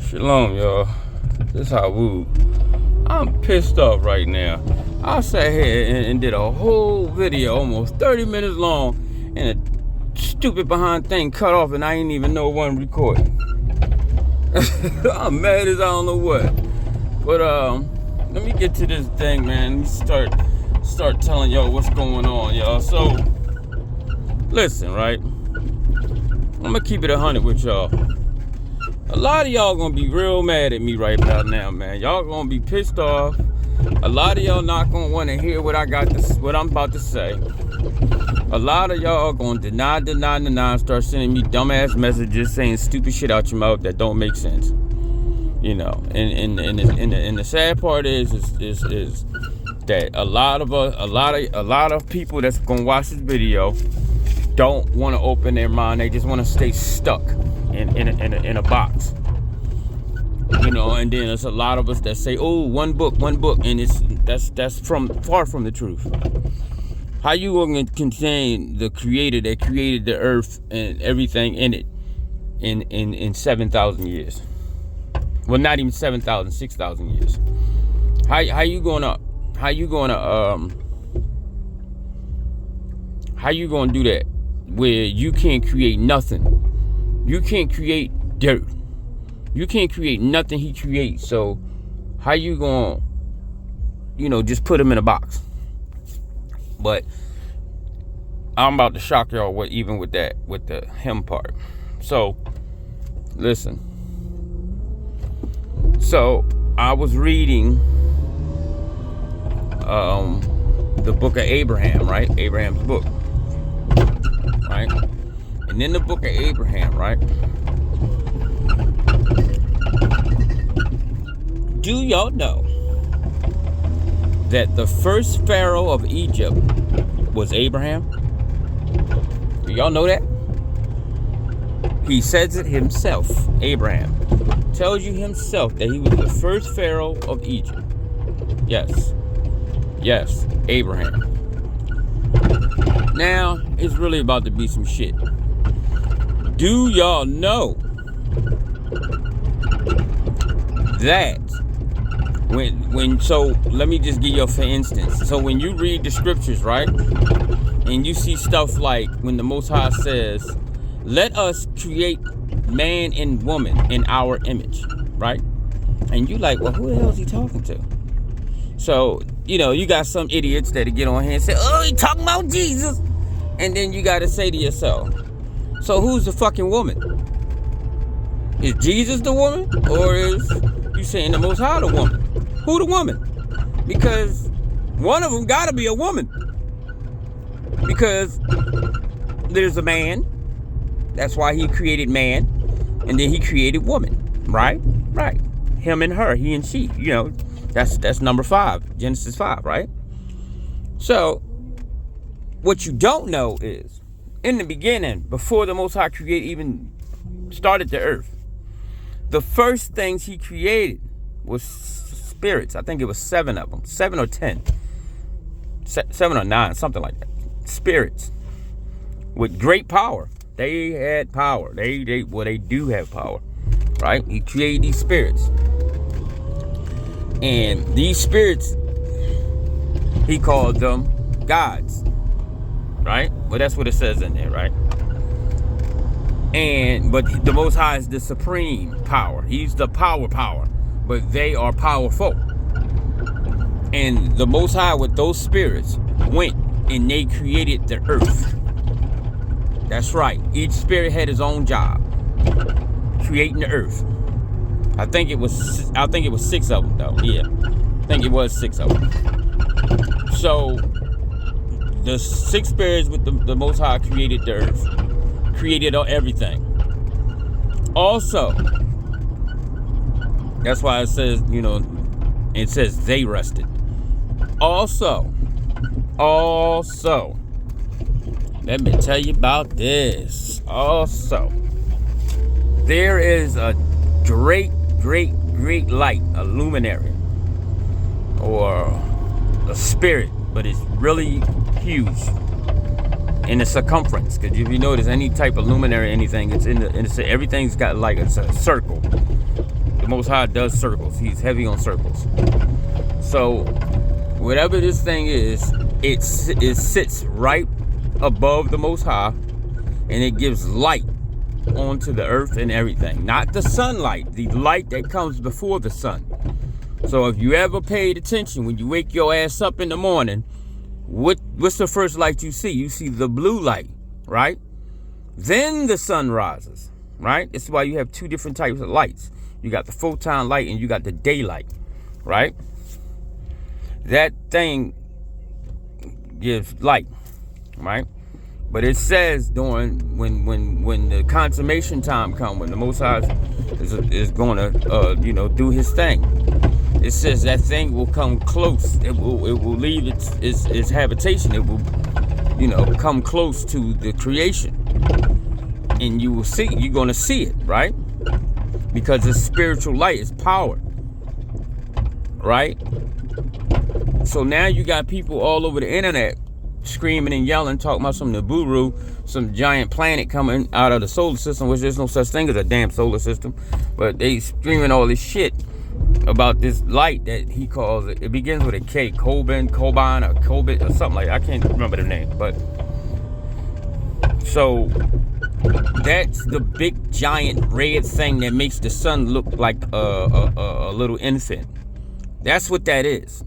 Shalom, y'all. This how woo. I'm pissed off right now. I sat here and did a whole video, almost 30 minutes long, and a stupid behind thing cut off, and I ain't even know one recording. I'm mad as I don't know what. But let me get to this thing, man. Let me start telling y'all what's going on, y'all. So, listen, right? I'm gonna keep it 100 with y'all. A lot of y'all gonna be real mad at me right about now, man. Y'all gonna be pissed off. A lot of y'all not gonna want to hear what I'm about to say. A lot of y'all gonna deny, start sending me dumbass messages saying stupid shit out your mouth that don't make sense. You know, and the sad part is that a lot of people that's gonna watch this video don't want to open their mind. They just want to stay stuck in a box, you know. And then there's a lot of us that say, "Oh, one book," and that's far from the truth. How you going to contain the Creator that created the earth and everything in it in 7,000 years? Well, not even 7,000, 6,000 years. How you gonna do that where you can't create nothing? You can't create dirt. You can't create nothing he creates. So how you gonna, just put him in a box? But I'm about to shock y'all with the him part. So listen. So I was reading the book of Abraham, right? Abraham's book, right? And in the book of Abraham, right? Do y'all know that the first pharaoh of Egypt was Abraham? Do y'all know that? He says it himself. Abraham tells you himself that he was the first pharaoh of Egypt. Yes, Abraham. Now, it's really about to be some shit. Do y'all know that so let me just give you for instance. So when you read the scriptures, right, and you see stuff like when the Most High says, "Let us create man and woman in our image," right? And you like, well, who the hell is he talking to? So, you got some idiots that get on here and say, "Oh, he talking about Jesus." And then you got to say to yourself, so who's the fucking woman? Is Jesus the woman? Or is you saying the Most High the woman? Who the woman? Because one of them got to be a woman. Because there's a man. That's why he created man. And then he created woman. Right? Right. Him and her. He and she. That's number 5. Genesis 5, right? So, what you don't know is, in the beginning, before the Most High even started the earth, the first things he created was spirits. I think it was 7 of them. 7 or 10. 7 or 9, something like that. Spirits. With great power. They had power. They do have power. Right? He created these spirits. And these spirits, he called them gods. Right? Well, that's what it says in there, right? But the Most High is the supreme power. He's the power. But they are powerful. And the Most High with those spirits went and they created the earth. That's right. Each spirit had his own job. Creating the earth. I think it was 6 of them though. Yeah. I think it was 6 of them. So the 6 spirits with the Most High created the earth. Created everything. Also, that's why it says, it says they rested. Also, let me tell you about this. Also, there is a great light, a luminary, or a spirit, but it's really huge in the circumference. Because if you notice any type of luminary, anything, everything's got like it's a circle. The Most High does circles. He's heavy on circles. So whatever this thing is, it sits right above the Most High, and it gives light onto the earth and everything. Not the sunlight, the light that comes before the sun. So if you ever paid attention, when you wake your ass up in the morning, what's the first light you see? You see the blue light, right? Then the sun rises, right? That's why you have two different types of lights. You got the photon light and you got the daylight, right? That thing gives light, right? But it says during when the consummation time comes, when the Most High is going to do his thing, it says that thing will come close. It will leave its habitation. It will come close to the creation, and you will see. You're going to see it, right? Because it's spiritual light. It's power, right? So now you got people all over the internet screaming and yelling, talking about some Nibiru, some giant planet coming out of the solar system, which there's no such thing as a damn solar system. But they screaming all this shit about this light that he calls it. It begins with a K, Coban, or Cobit, or something like that. I can't remember the name, but so that's the big giant red thing that makes the sun look like a little infant. That's what that is.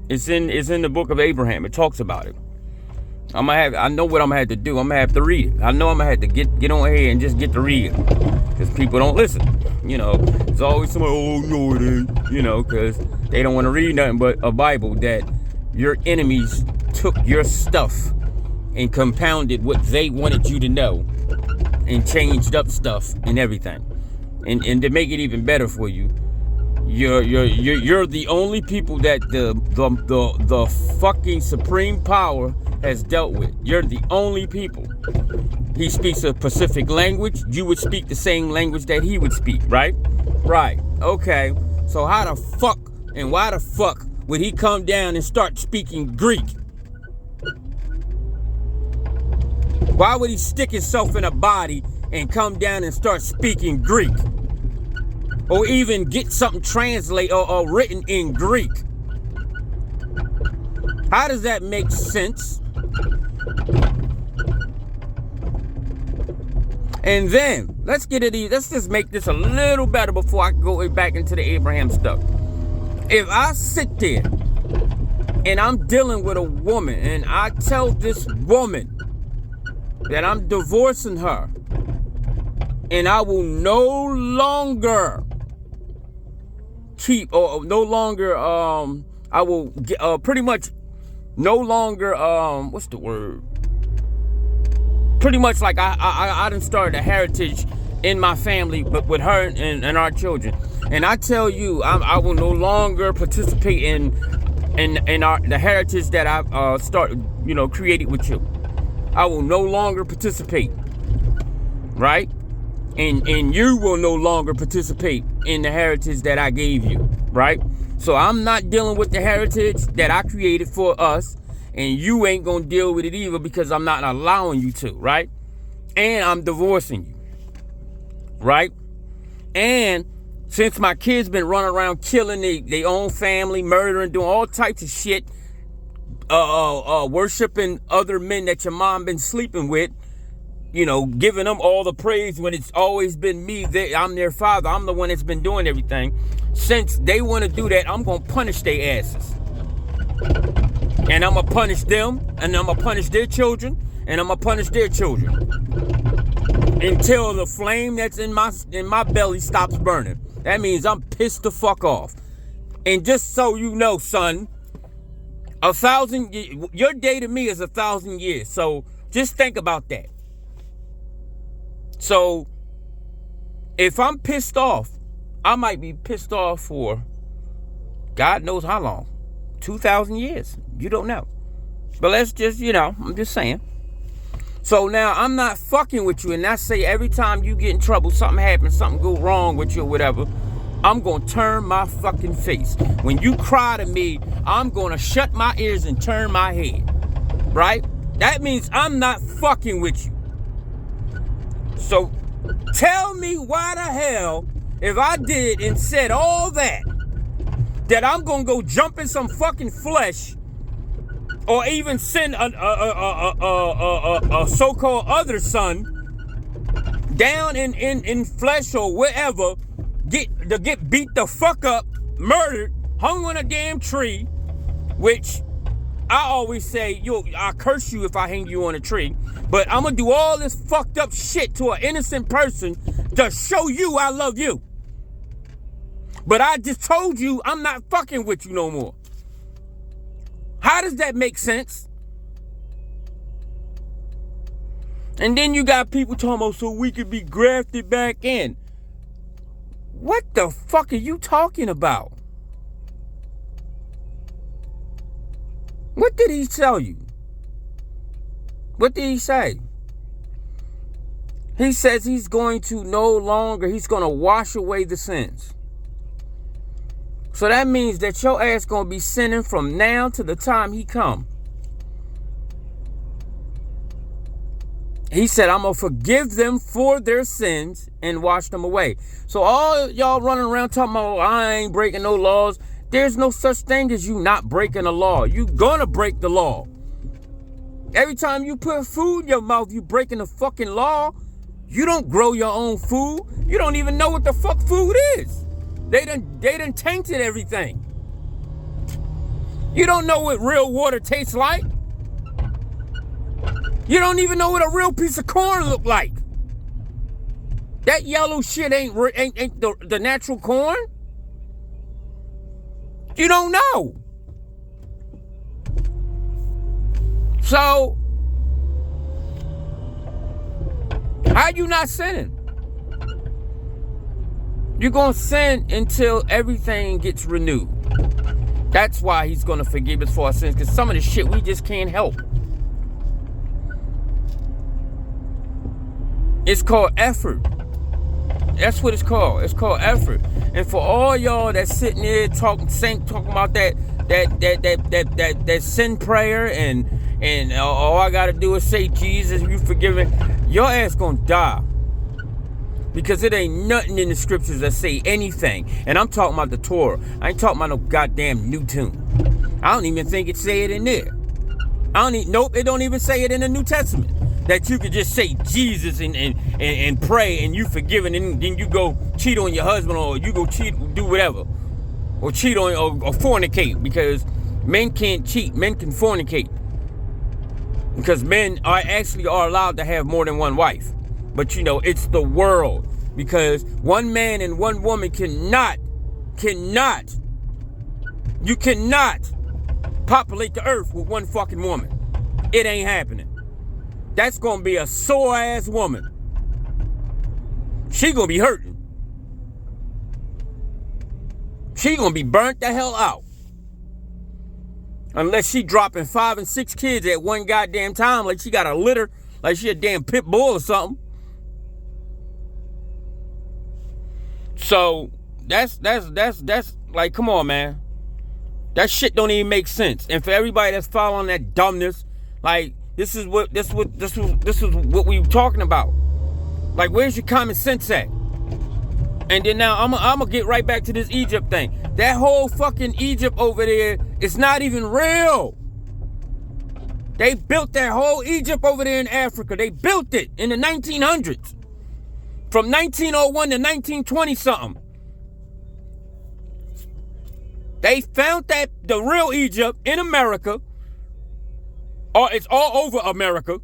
It's in the book of Abraham. It talks about it. I know what I'm gonna have to do. I'm gonna have to read it. I know I'm gonna have to get on here and just get to read it, because people don't listen. There's always somebody, oh no it ain't, because they don't want to read nothing but a Bible that your enemies took your stuff and compounded what they wanted you to know and changed up stuff and everything, and to make it even better for you. You're the only people that the fucking supreme power has dealt with. You're the only people. He speaks a Pacific language. You would speak the same language that he would speak, right? Right. Okay. So how the fuck and why the fuck would he come down and start speaking Greek? Why would he stick himself in a body and come down and start speaking Greek? Or even get something translated or written in Greek? How does that make sense? And then let's just make this a little better before I go back into the Abraham stuff. If I sit there and I'm dealing with a woman and I tell this woman that I'm divorcing her, and I will no longer keep, or no longer, I will pretty much no longer, what's the word? Pretty much like I done started a heritage in my family, but with her and our children. And I tell you, I will no longer participate in the heritage that I've started, created with you. I will no longer participate, right? And you will no longer participate in the heritage that I gave you, right? So I'm not dealing with the heritage that I created for us, and you ain't gonna deal with it either, because I'm not allowing you to, right? And I'm divorcing you, right? And since my kids been running around killing their own family, murdering, doing all types of shit, worshiping other men that your mom been sleeping with, giving them all the praise when it's always been me. I'm their father. I'm the one that's been doing everything. Since they want to do that, I'm going to punish their asses. And I'm going to punish them, and I'm going to punish their children, and I'm going to punish their children. Until the flame that's in my belly stops burning. That means I'm pissed the fuck off. And just so you know, son, 1,000, your day to me is 1,000 years. So just think about that. So if I'm pissed off, I might be pissed off for God knows how long. 2,000 years. You don't know. But let's just, I'm just saying. So now I'm not fucking with you, and I say every time you get in trouble, something happens, something go wrong with you or whatever, I'm going to turn my fucking face. When you cry to me, I'm going to shut my ears and turn my head. Right? That means I'm not fucking with you. So tell me why the hell if I did and said all that I'm gonna go jump in some fucking flesh, or even send a so-called other son down in flesh or wherever, get beat the fuck up, murdered, hung on a damn tree, which I always say, I curse you if I hang you on a tree, but I'm gonna do all this fucked up shit to an innocent person to show you I love you. But I just told you I'm not fucking with you no more. How does that make sense? And then you got people talking about so we could be grafted back in. What the fuck are you talking about? What did he tell you? What did he say? He says he's going to wash away the sins. So that means that your ass going to be sinning from now to the time he come. He said, I'm going to forgive them for their sins and wash them away. So all y'all running around talking about, I ain't breaking no laws. There's no such thing as you not breaking a law. You gonna break the law. Every time you put food in your mouth, you breaking the fucking law. You don't grow your own food. You don't even know what the fuck food is. They done tainted everything. You don't know what real water tastes like. You don't even know what a real piece of corn look like. That yellow shit ain't the natural corn. You don't know. So, how you not sinning? You're going to sin until everything gets renewed. That's why he's going to forgive us for our sins, because some of the shit we just can't help. It's called effort. That's what it's called. It's called effort. And for all y'all that's sitting there talking about that sin prayer and all I gotta do is say, Jesus, you forgiven, your ass gonna die. Because it ain't nothing in the scriptures that say anything. And I'm talking about the Torah. I ain't talking about no goddamn New Tune. I don't even think it say it in there. Nope, it don't even say it in the New Testament. That you could just say Jesus and pray and you forgiven, and then you go cheat on your husband, or you go cheat, do whatever. Or cheat on, or fornicate, because men can't cheat, men can fornicate. Because men are allowed to have more than one wife. But it's the world. Because one man and one woman cannot populate the earth with one fucking woman. It ain't happening. That's gonna be a sore ass woman. She gonna be hurting. She gonna be burnt the hell out. Unless she dropping 5 and 6 kids at one goddamn time, like she got a litter, like she a damn pit bull or something. So that's like, come on, man. That shit don't even make sense. And for everybody that's following that dumbness, like, this is what we were talking about. Like, where's your common sense at? And then now I'm gonna get right back to this Egypt thing. That whole fucking Egypt over there is not even real. They built that whole Egypt over there in Africa. They built it in the 1900s. From 1901 to 1920 something. They found that the real Egypt in America, or it's all over America.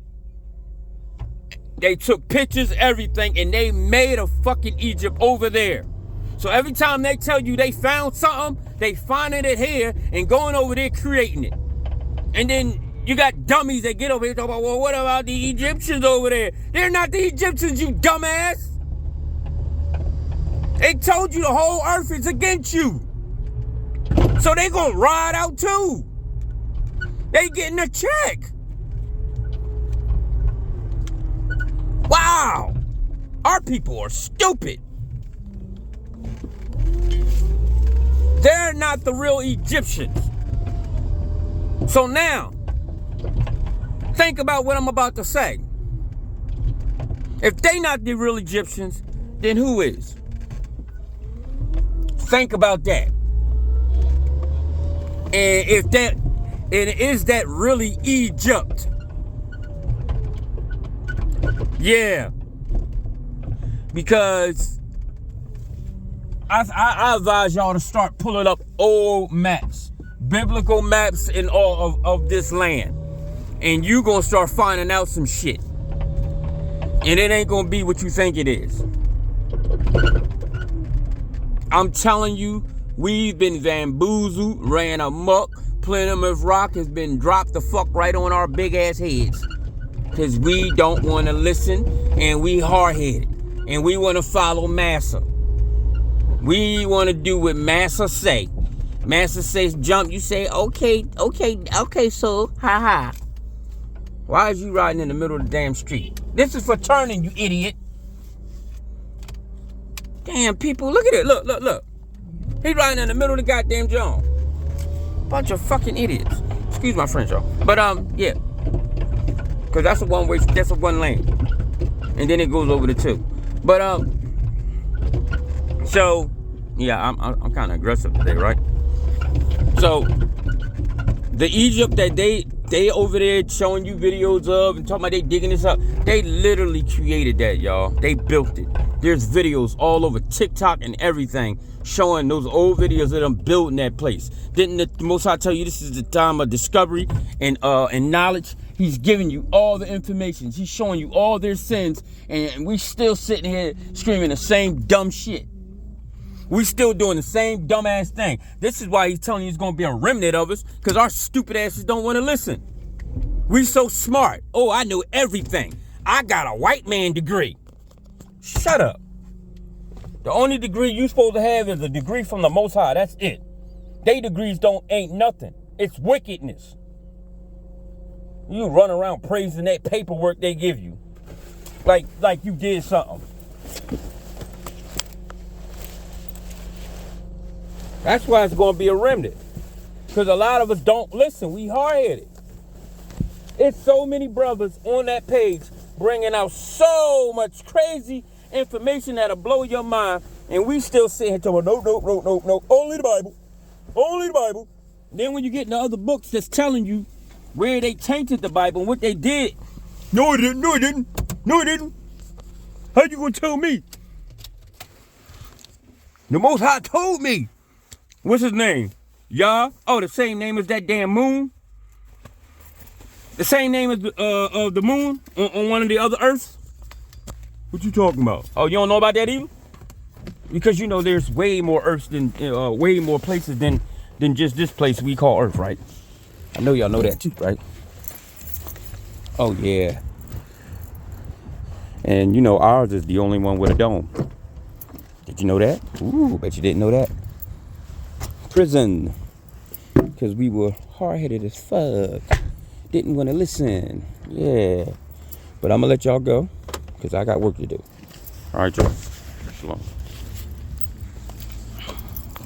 They took pictures, everything, and they made a fucking Egypt over there. So every time they tell you they found something, they finding it here and going over there creating it. And then you got dummies that get over here talking about, well, what about the Egyptians over there? They're not the Egyptians, you dumbass. They told you the whole earth is against you. So they gonna ride out too. They getting a check. Wow. Our people are stupid. They're not the real Egyptians. So now, think about what I'm about to say. If they not the real Egyptians, then who is? Think about that. And is that really Egypt? Yeah. Because I advise y'all to start pulling up old maps, biblical maps in all of this land. And you gonna start finding out some shit. And it ain't gonna be what you think it is. I'm telling you, we've been bamboozled, ran amok. Plymouth Rock has been dropped the fuck right on our big ass heads. Because we don't want to listen, and we hard-headed. And we want to follow Massa. We want to do what Massa say. Massa says jump, you say, okay, so, ha. Why is you riding in the middle of the damn street? This is for turning, you idiot. Damn, people, look at it. Look. He riding in the middle of the goddamn zone. Bunch of fucking idiots. Excuse my French, y'all. But, yeah. Because that's a one-way, that's a one lane. And then it goes over to two. But, so, yeah, I'm kind of aggressive today, right? So, the Egypt that they over there showing you videos of and talking about they digging this up, they literally created that, y'all. They built it. There's videos all over TikTok and everything showing those old videos of them building that place. Didn't the Most High tell you this is the time of discovery and knowledge? He's giving you all the information. He's showing you all their sins, and we still sitting here screaming the same dumb shit. We still doing the same dumbass thing. This is why he's telling you it's going to be a remnant of us, because our stupid asses don't want to listen. We so smart. Oh, I know everything. I got a white man degree. Shut up. The only degree you supposed to have is a degree from the Most High. That's it. They degrees ain't nothing. It's wickedness. You run around praising that paperwork they give you. Like you did something. That's why it's going to be a remnant. Because a lot of us don't listen. We hard-headed. It's so many brothers on that page bringing out so much crazy information that'll blow your mind. And we still sit here talking about, no. Only the Bible. Only the Bible. And then when you get into other books that's telling you where they tainted the Bible and what they did. No, it didn't. How you going to tell me? The Most High told me. What's his name? Yall? Oh, the same name as that damn moon? The same name as the moon on one of the other Earths? What you talking about? Oh, you don't know about that either? Because you know there's way more Earths than, way more places than just this place we call Earth, right? I know y'all know that too, right? Oh, yeah. And you know ours is the only one with a dome. Did you know that? Ooh, bet you didn't know that. Prison. Because we were hard-headed as fuck. Didn't want to listen. Yeah. But I'm going to let y'all go. Because I got work to do. All right, y'all. Shalom.